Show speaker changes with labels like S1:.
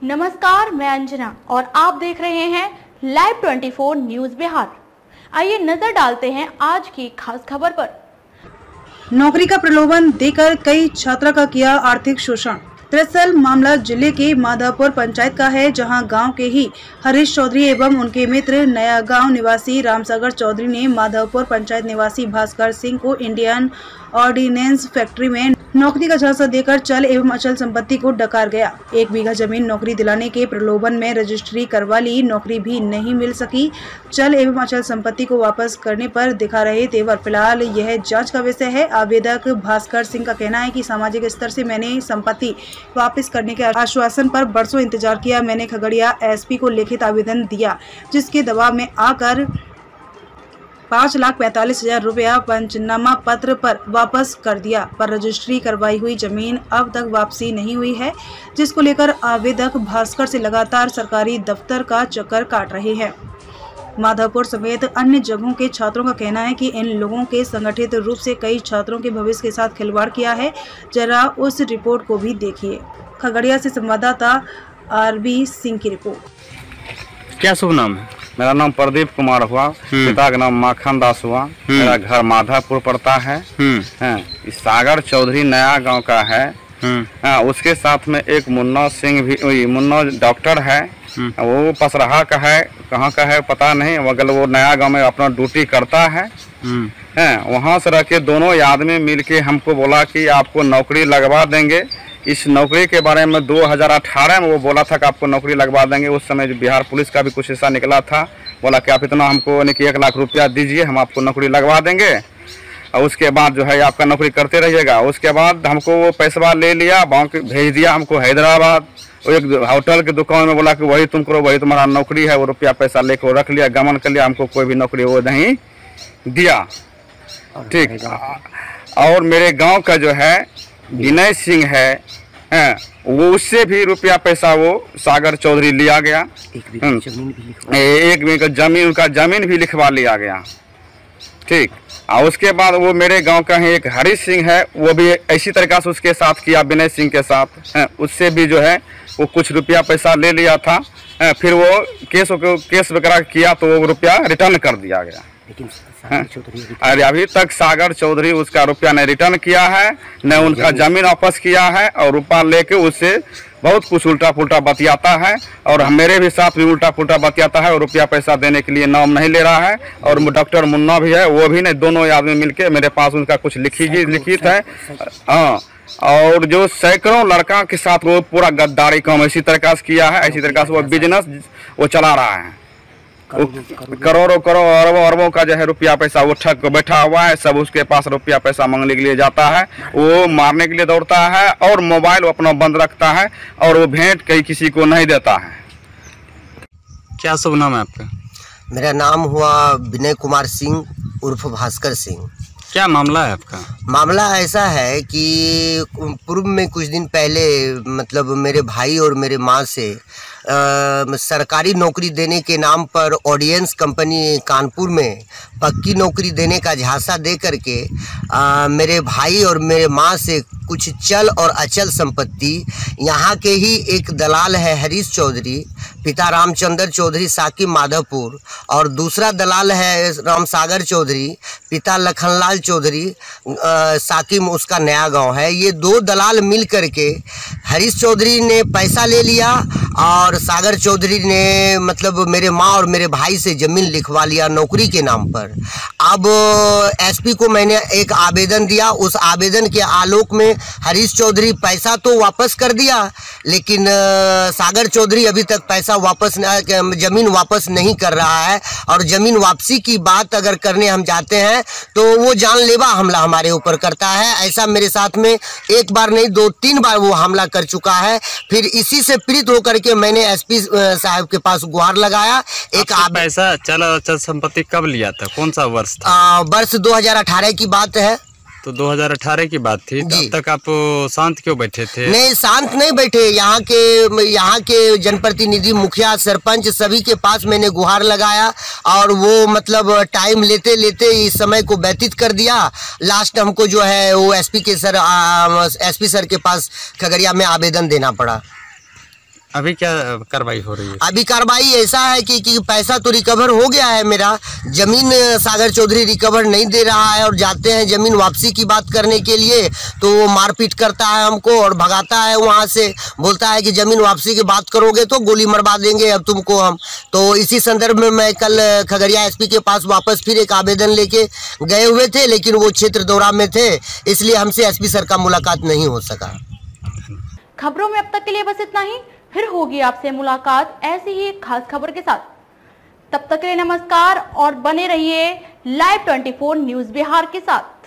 S1: नमस्कार, मैं अंजना और आप देख रहे हैं लाइव 24 न्यूज बिहार। आइए नजर डालते हैं आज की खास खबर पर।
S2: नौकरी का प्रलोभन देकर कई छात्रा का किया आर्थिक शोषण। दरअसल मामला जिले के माधवपुर पंचायत का है, जहां गांव के ही हरीश चौधरी एवं उनके मित्र नया गांव निवासी रामसागर चौधरी ने माधवपुर पंचायत निवासी भास्कर सिंह को इंडियन ऑर्डिनेंस फैक्ट्री में नौकरी का झांसा देकर चल एवं अचल संपत्ति को डकार गया। 1 बीघा जमीन नौकरी दिलाने के प्रलोभन में रजिस्ट्री करवा ली, नौकरी भी नहीं मिल सकी। चल एवं अचल संपत्ति को वापस करने पर दिखा रहे तेवर। फिलहाल यह जांच का विषय है। आवेदक भास्कर सिंह का कहना है कि सामाजिक स्तर से मैंने संपत्ति वापस करने के आश्वासन पर बरसों इंतजार किया। मैंने खगड़िया एसपी को लिखित आवेदन दिया, जिसके दबाव में आकर 5,45,000 रुपया पंचनामा पत्र पर वापस कर दिया, पर रजिस्ट्री करवाई हुई जमीन अब तक वापसी नहीं हुई है, जिसको लेकर आवेदक भास्कर से लगातार सरकारी दफ्तर का चक्कर काट रहे हैं। माधवपुर समेत अन्य जगहों के छात्रों का कहना है कि इन लोगों के संगठित रूप से कई छात्रों के भविष्य के साथ खिलवाड़ किया है। जरा उस रिपोर्ट को भी देखिए। खगड़िया से संवाददाता आरबी सिंह की रिपोर्ट।
S3: क्या शुभ नाम है?
S4: मेरा नाम प्रदीप कुमार हुआ, पिता का नाम माखन दास हुआ। मेरा घर माधवपुर पड़ता है। इस सागर चौधरी नया गांव का है। उसके साथ में एक मुन्ना सिंह भी, मुन्ना डॉक्टर है, वो पसराहा का है, कहाँ का है पता नहीं। मगर वो नया गांव में अपना ड्यूटी करता है। वहाँ से रह के दोनों आदमी मिल के हमको बोला कि आपको नौकरी लगवा देंगे। इस नौकरी के बारे में 2018 में वो बोला था कि आपको नौकरी लगवा देंगे। उस समय जो बिहार पुलिस का भी कुछ हिस्सा निकला था, बोला कि आप इतना हमको यानी कि 1 लाख रुपया दीजिए, हम आपको नौकरी लगवा देंगे और उसके बाद जो है आपका नौकरी करते रहिएगा। उसके बाद हमको वो पैसा ले लिया, बैंक भेज दिया हमको हैदराबाद। वो एक होटल की दुकान में बोला कि वही तुम करो, वही तुम्हारा नौकरी है। वो रुपया पैसा लेकर रख लिया, गमन कर लिया। हमको कोई भी नौकरी वो नहीं दिया। ठीक। और मेरे गाँव का जो है विनय सिंह है, वो उससे भी रुपया पैसा वो सागर चौधरी लिया गया। 1 बीघा जमीन उनका जमीन भी लिखवा लिया गया। ठीक। और उसके बाद वो मेरे गांव का है एक हरीश सिंह है, वो भी इसी तरीका से उसके साथ किया, विनय सिंह के साथ। उससे भी जो है वो कुछ रुपया पैसा ले लिया था। फिर वो केस वगैरह किया तो वो रुपया रिटर्न कर दिया गया। अरे अभी तक सागर चौधरी उसका रुपया नहीं रिटर्न किया है, न उनका जमीन वापस किया है। और रुपया लेके उससे बहुत कुछ उल्टा पुल्टा बतियाता है और मेरे भी साथ भी उल्टा पुल्टा बतियाता है और रुपया पैसा देने के लिए नाम नहीं ले रहा है। और डॉक्टर मुन्ना भी है, वो भी नहीं, दोनों आदमी मिलके मेरे पास उनका कुछ लिखित है। हाँ। और जो सैकड़ों लड़का के साथ वो पूरा गद्दारी काम इसी तरीका से किया है। इसी तरीका से वो बिजनेस वो चला रहा है। करोड़ों अरबों का जो है रुपया पैसा वो ठग को बैठा हुआ है। सब उसके पास रुपया पैसा मांगने के लिए जाता है, वो मारने के लिए दौड़ता है और मोबाइल अपना बंद रखता है और वो भेंट कहीं किसी को नहीं देता है।
S3: क्या शुभ नाम है आपका?
S5: मेरा नाम हुआ विनय कुमार सिंह उर्फ भास्कर सिंह।
S3: क्या मामला है आपका?
S5: मामला ऐसा है कि पूर्व में कुछ दिन पहले मतलब मेरे भाई और मेरे माँ से सरकारी नौकरी देने के नाम पर ऑडियंस कंपनी कानपुर में पक्की नौकरी देने का झांसा दे करके मेरे भाई और मेरे माँ से कुछ चल और अचल संपत्ति, यहाँ के ही एक दलाल है हरीश चौधरी, पिता रामचंद्र चौधरी साकिब माधवपुर, और दूसरा दलाल है रामसागर चौधरी, पिता लखनलाल चौधरी साकिब उसका नया गांव है। ये 2 दलाल मिल करके हरीश चौधरी ने पैसा ले लिया और सागर चौधरी ने मतलब मेरे माँ और मेरे भाई से ज़मीन लिखवा लिया नौकरी के नाम पर। अब एसपी को मैंने एक आवेदन दिया, उस आवेदन के आलोक में हरीश चौधरी पैसा तो वापस कर दिया, लेकिन सागर चौधरी अभी तक पैसा वापस ज़मीन वापस नहीं कर रहा है। और ज़मीन वापसी की बात अगर करने हम जाते हैं तो वो जानलेवा हमला हमारे ऊपर करता है। ऐसा मेरे साथ में 1 बार नहीं 2-3 बार वो हमला कर चुका है। फिर इसी से पीड़ित होकर के मैंने एसपी साहब के पास गुहार लगाया। एक
S3: पैसा चल संपत्ति कब लिया था? कौन सा वर्ष था?
S5: वर्ष 2018 की बात है।
S3: तो 2018 की बात थी। तब तक आप शांत क्यों बैठे थे?
S5: नहीं, शांत नहीं बैठे। यहाँ के जनप्रतिनिधि, मुखिया, सरपंच सभी के पास मैंने गुहार लगाया और वो मतलब टाइम लेते लेते इस समय को व्यतीत कर दिया। लास्ट हमको जो है वो एसपी सर के पास खगड़िया में आवेदन देना पड़ा।
S3: अभी क्या कार्रवाई हो रही है?
S5: अभी कार्रवाई ऐसा है कि पैसा तो रिकवर हो गया है मेरा, जमीन सागर चौधरी रिकवर नहीं दे रहा है, और जाते हैं जमीन वापसी की बात करने के लिए तो वो मारपीट करता है हमको और भगाता है वहाँ से, बोलता है कि जमीन वापसी की बात करोगे तो गोली मरवा देंगे अब तुमको हम। तो इसी संदर्भ में मैं कल खगड़िया एसपी के पास वापस फिर एक आवेदन लेके गए हुए थे, लेकिन वो क्षेत्र दौरा में थे, इसलिए हमसे एसपी सर का मुलाकात नहीं हो सका।
S1: खबरों में अब तक के लिए बस इतना ही, फिर होगी आपसे मुलाकात ऐसी ही एक खास खबर के साथ। तब तक के लिए नमस्कार और बने रहिए लाइव 24 न्यूज बिहार के साथ।